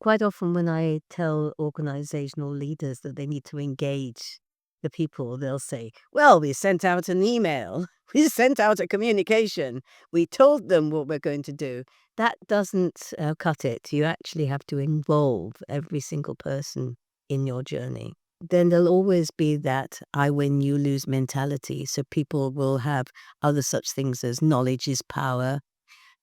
Quite often when I tell organizational leaders that they need to engage the people, they'll say, well, we sent out an email, we sent out a communication, we told them what we're going to do. That doesn't cut it. You actually have to involve every single person in your journey. Then there'll always be that I win, you lose mentality. So people will have other such things as knowledge is power.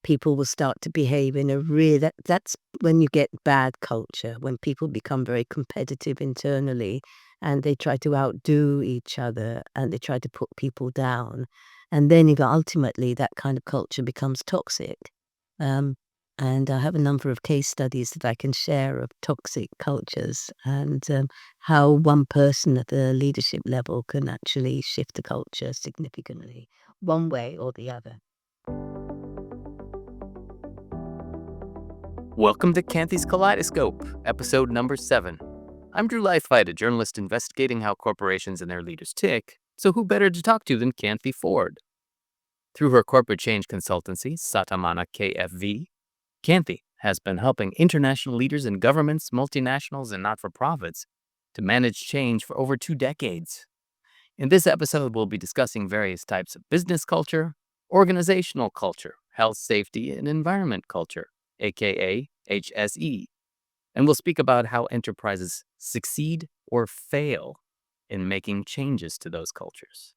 People will start to behave in a that's when you get bad culture, when people become very competitive internally and they try to outdo each other and they try to put people down. And then ultimately that kind of culture becomes toxic. Um, and I have a number of case studies that I can share of toxic cultures and how one person at the leadership level can actually shift the culture significantly, one way or the other. Welcome to Kanthi's Kaleidoscope, episode number 7. I'm Drew Leifheit, a journalist investigating how corporations and their leaders tick, so who better to talk to than Kanthi Ford? Through her corporate change consultancy, Satamana KFV, Kanthi has been helping international leaders in governments, multinationals, and not-for-profits to manage change for over 2 decades. In this episode, we'll be discussing various types of business culture, organizational culture, health, safety, and environment culture, aka HSE. And we'll speak about how enterprises succeed or fail in making changes to those cultures.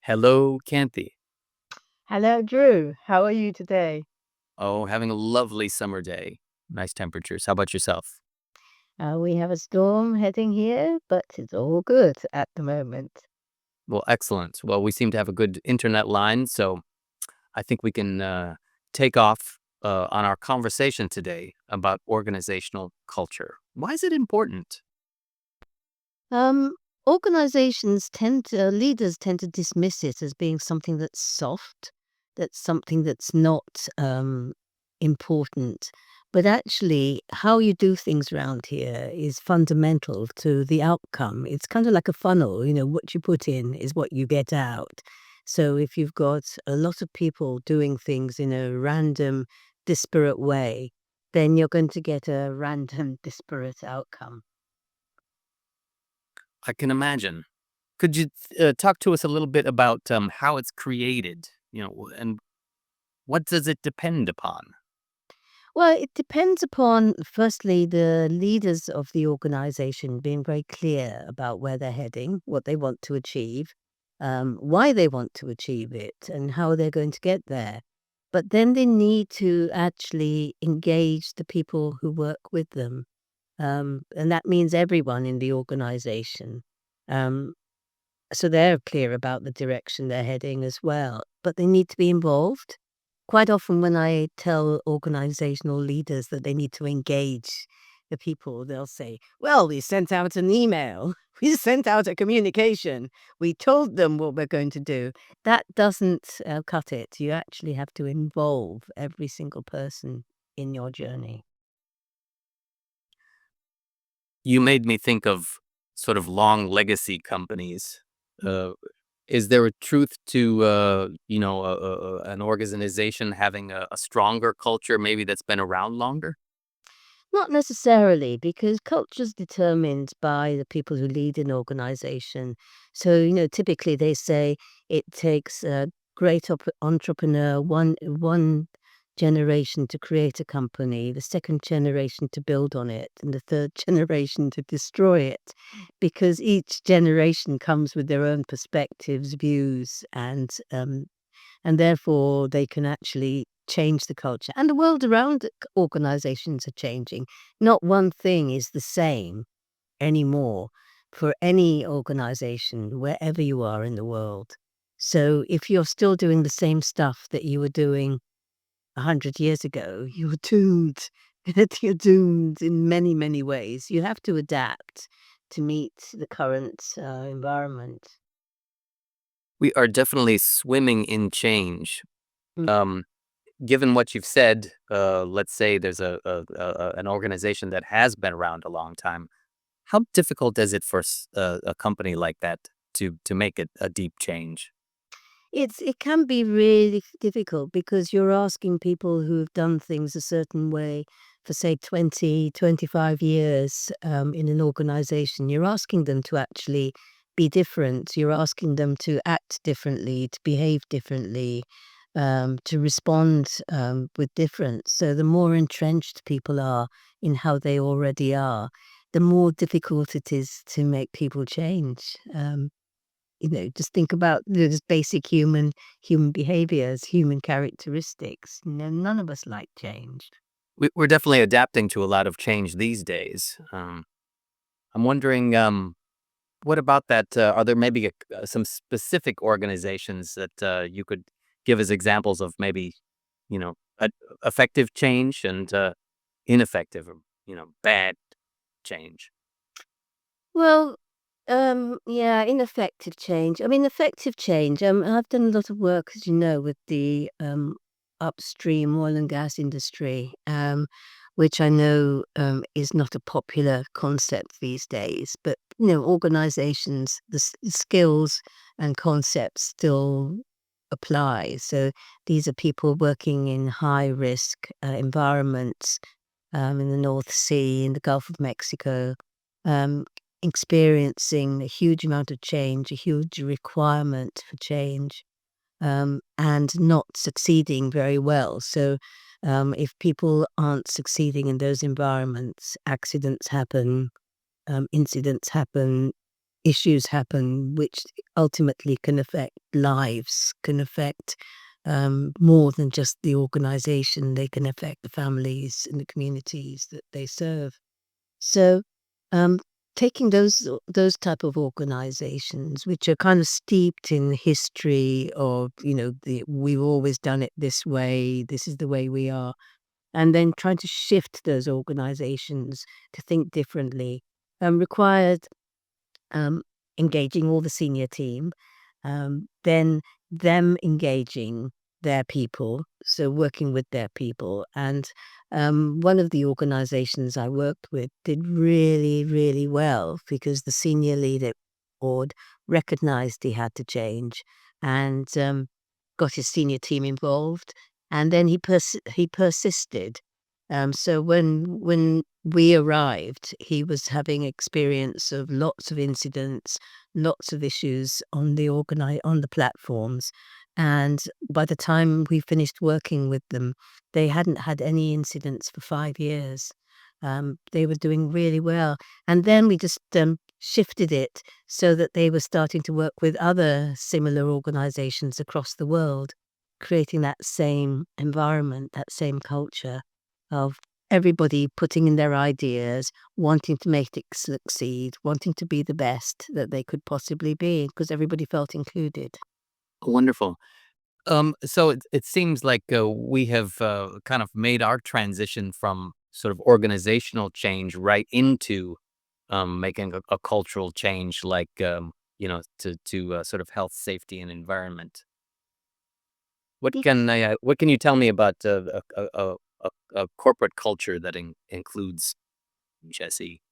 Hello, Kanthi. Hello, Drew. How are you today? Oh, having a lovely summer day. Nice temperatures. How about yourself? We have a storm heading here, but it's all good at the moment. Well, excellent. Well, we seem to have a good internet line, so I think we can take off on our conversation today about organizational culture. Why is it important? Um, leaders tend to dismiss it as being something that's soft, that's something that's not important. But actually, how you do things around here is fundamental to the outcome. It's kind of like a funnel, what you put in is what you get out. So if you've got a lot of people doing things in a random, disparate way, then you're going to get a random, disparate outcome. I can imagine. Could you talk to us a little bit about how it's created, and what does it depend upon? Well, it depends upon, firstly, the leaders of the organization being very clear about where they're heading, what they want to achieve, why they want to achieve it, and how they're going to get there. But then they need to actually engage the people who work with them. And that means everyone in the organization. Um, so they're clear about the direction they're heading as well, but they need to be involved. Quite often when I tell organizational leaders that they need to engage the people, they'll say, well, we sent out an email, we sent out a communication, we told them what we're going to do. That doesn't cut it. You actually have to involve every single person in your journey. You made me think of sort of long legacy companies. Uh, is there a truth to an organization having a stronger culture, maybe that's been around longer? Not necessarily, because culture's determined by the people who lead an organization. So, typically they say it takes a great entrepreneur, one generation to create a company, the second generation to build on it, and the third generation to destroy it, because each generation comes with their own perspectives, views, and therefore they can actually change the culture. And the world around organizations are changing. Not one thing is the same anymore for any organization, wherever you are in the world. So if you're still doing the same stuff that you were doing 100 years ago, you're doomed. You're doomed in many, many ways. You have to adapt to meet the current environment. We are definitely swimming in change. Mm. Um, Given what you've said, let's say there's an organization that has been around a long time. How difficult is it for a company like that to make a deep change? It can be really difficult because you're asking people who've done things a certain way for say 20, 25 years in an organization, you're asking them to actually be different. You're asking them to act differently, to behave differently, to respond with difference. So the more entrenched people are in how they already are, the more difficult it is to make people change. Just think about just basic human behaviors, human characteristics. None of us like change. We're definitely adapting to a lot of change these days. I'm wondering, what about that? Are there maybe some specific organizations that you could give as examples of maybe, you know, effective change and ineffective or, bad change? Well, yeah, ineffective change. I mean, effective change. I've done a lot of work, as you know, with the upstream oil and gas industry, which I know is not a popular concept these days. But organizations, the skills and concepts still apply. So these are people working in high risk environments in the North Sea, in the Gulf of Mexico, um, experiencing a huge amount of change, a huge requirement for change, and not succeeding very well. So, if people aren't succeeding in those environments, accidents happen, incidents happen, issues happen, which ultimately can affect lives, can affect more than just the organization. They can affect the families and the communities that they serve. So, um, taking those type of organizations, which are kind of steeped in history of we've always done it this way, this is the way we are, and then trying to shift those organizations to think differently, required um, engaging all the senior team, then them engaging their people, so working with their people. And one of the organizations I worked with did really, really well because the senior leader board recognized he had to change and got his senior team involved. And then he persisted. So when we arrived, he was having experience of lots of incidents, lots of issues on on the platforms, and by the time we finished working with them, they hadn't had any incidents for 5 years. They were doing really well, and then we just shifted it so that they were starting to work with other similar organizations across the world, creating that same environment, that same culture of everybody putting in their ideas, wanting to make it succeed, wanting to be the best that they could possibly be, because everybody felt included. Wonderful. So it seems like we have kind of made our transition from sort of organizational change right into making a cultural change, like to sort of health, safety, and environment. What can you tell me about a corporate culture that includes Jesse?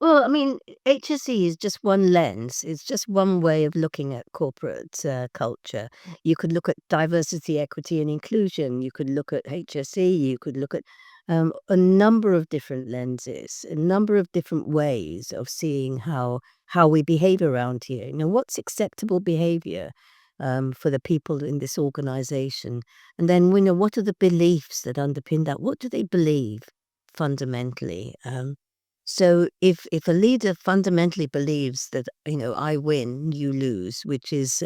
Well, I mean, HSE is just one lens. It's just one way of looking at corporate culture. You could look at diversity, equity, and inclusion. You could look at HSE. You could look at a number of different lenses, a number of different ways of seeing how we behave around here. What's acceptable behavior for the people in this organization, and then what are the beliefs that underpin that? What do they believe fundamentally? So if a leader fundamentally believes that, I win, you lose, which is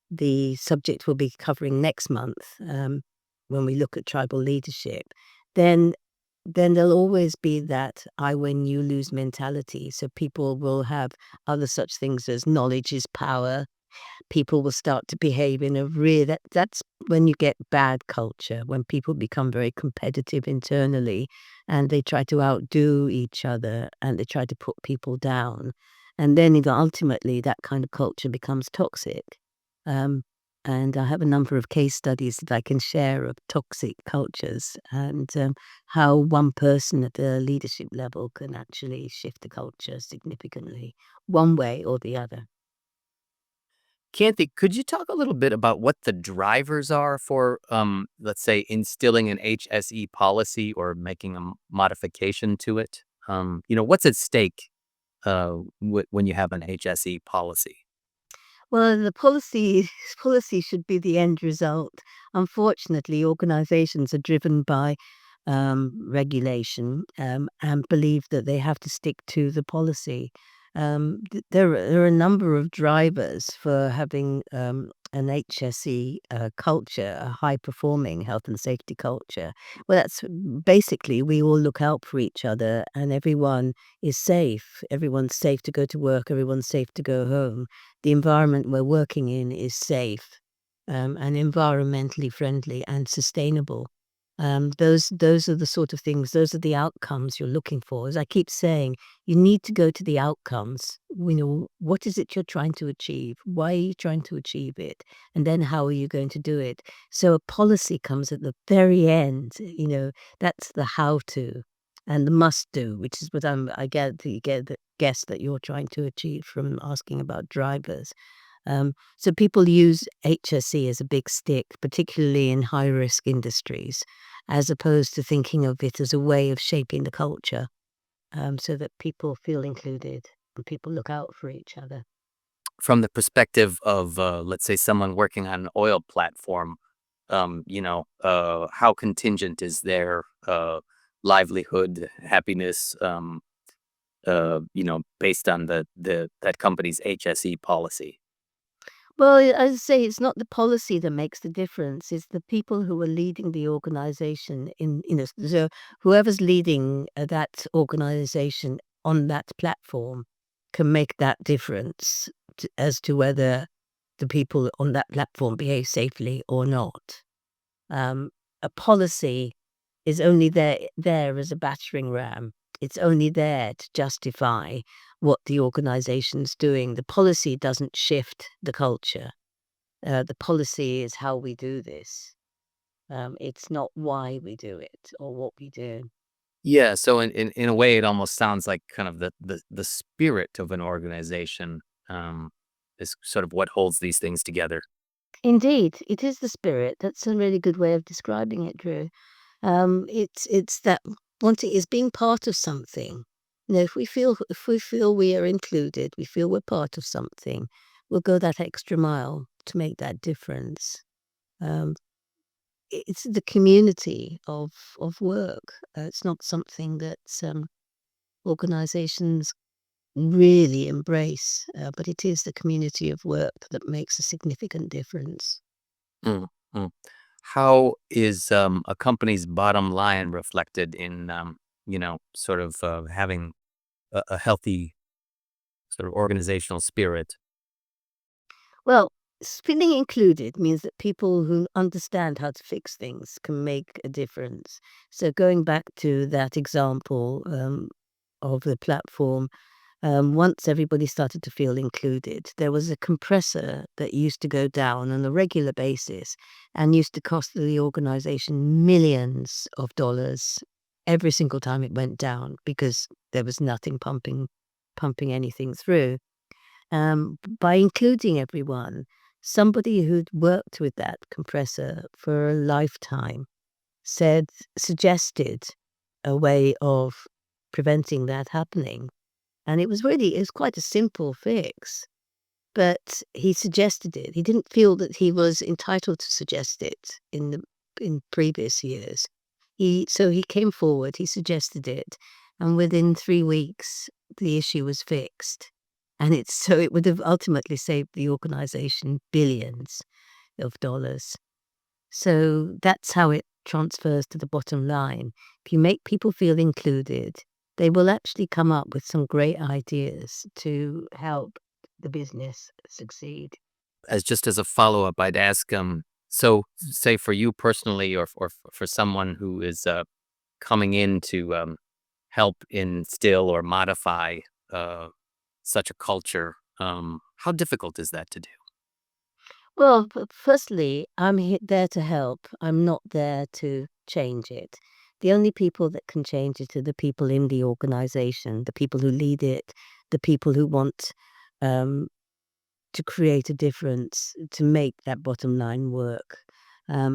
the subject we'll be covering next month when we look at tribal leadership, then there'll always be that I win, you lose mentality. So people will have other such things as knowledge is power. People will start to behave in a real that's when you get bad culture, when people become very competitive internally and they try to outdo each other and they try to put people down. And then ultimately that kind of culture becomes toxic. Um, and I have a number of case studies that I can share of toxic cultures and how one person at the leadership level can actually shift the culture significantly, one way or the other. Kanthi, could you talk a little bit about what the drivers are for, let's say, instilling an HSE policy or making a modification to it? What's at stake when you have an HSE policy? Well, the policy policy should be the end result. Unfortunately, organizations are driven by regulation and believe that they have to stick to the policy. There are a number of drivers for having an HSE culture, a high performing health and safety culture. Well, that's basically we all look out for each other and everyone is safe. Everyone's safe to go to work, everyone's safe to go home. The environment we're working in is safe, and environmentally friendly and sustainable. Those are the sort of things, those are the outcomes you're looking for. As I keep saying, you need to go to the outcomes. What is it you're trying to achieve? Why are you trying to achieve it? And then how are you going to do it? So a policy comes at the very end, that's the how to and the must do, which is what I get that you get the guess that you're trying to achieve from asking about drivers. So people use HSE as a big stick, particularly in high risk industries, as opposed to thinking of it as a way of shaping the culture, so that people feel included and people look out for each other. From the perspective of, let's say, someone working on an oil platform, how contingent is their livelihood, happiness, based on that company's HSE policy? Well, as I say, it's not the policy that makes the difference. It's the people who are leading the organization so whoever's leading that organization on that platform can make that difference as to whether the people on that platform behave safely or not. A policy is only there as a battering ram. It's only there to justify what the organization's doing. The policy doesn't shift the culture. The policy is how we do this. It's not why we do it or what we do. Yeah, so in a way, it almost sounds like kind of the spirit of an organization, is sort of what holds these things together. Indeed, it is the spirit. That's a really good way of describing it, Drew. It's that wanting is being part of something. If we feel we are included, we feel we're part of something, we'll go that extra mile to make that difference. Um, it's the community of work. It's not something that organizations really embrace, but it is the community of work that makes a significant difference. Mm, mm. How is a company's bottom line reflected in, sort of having a healthy sort of organizational spirit? Well, feeling included means that people who understand how to fix things can make a difference. So going back to that example of the platform, once everybody started to feel included, there was a compressor that used to go down on a regular basis and used to cost the organization millions of dollars every single time it went down because there was nothing pumping anything through. By including everyone, somebody who'd worked with that compressor for a lifetime said suggested a way of preventing that happening. And it was quite a simple fix, but he suggested it. He didn't feel that he was entitled to suggest it in previous years. So he came forward, he suggested it, and within 3 weeks, the issue was fixed. And it would have ultimately saved the organization billions of dollars. So that's how it transfers to the bottom line. If you make people feel included, they will actually come up with some great ideas to help the business succeed. As a follow-up, I'd ask, so say for you personally or for someone who is coming in to help instill or modify uh, such a culture, how difficult is that to do? Well, firstly, there to help. I'm not there to change it. The only people that can change it are the people in the organization, the people who lead it, the people who want um, to create a difference, to make that bottom line work.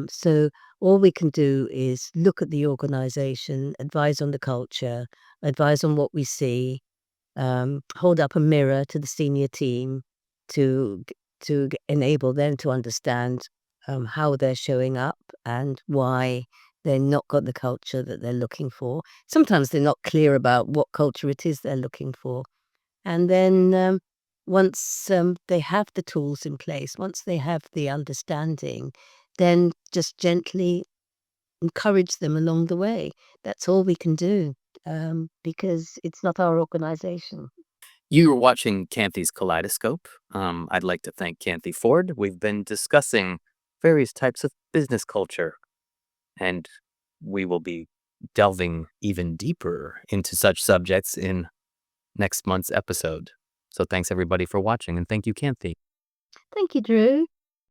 So all we can do is look at the organisation, advise on the culture, advise on what we see, hold up a mirror to the senior team to enable them to understand how they're showing up and why they're not got the culture that they're looking for. Sometimes they're not clear about what culture it is they're looking for. And then once they have the tools in place, once they have the understanding, then just gently encourage them along the way. That's all we can do because it's not our organisation. You were watching Kanthi's Kaleidoscope. I'd like to thank Kanthi Ford. We've been discussing various types of business culture, and we will be delving even deeper into such subjects in next month's episode. So thanks everybody for watching, and thank you, Kanthi. Thank you, Drew.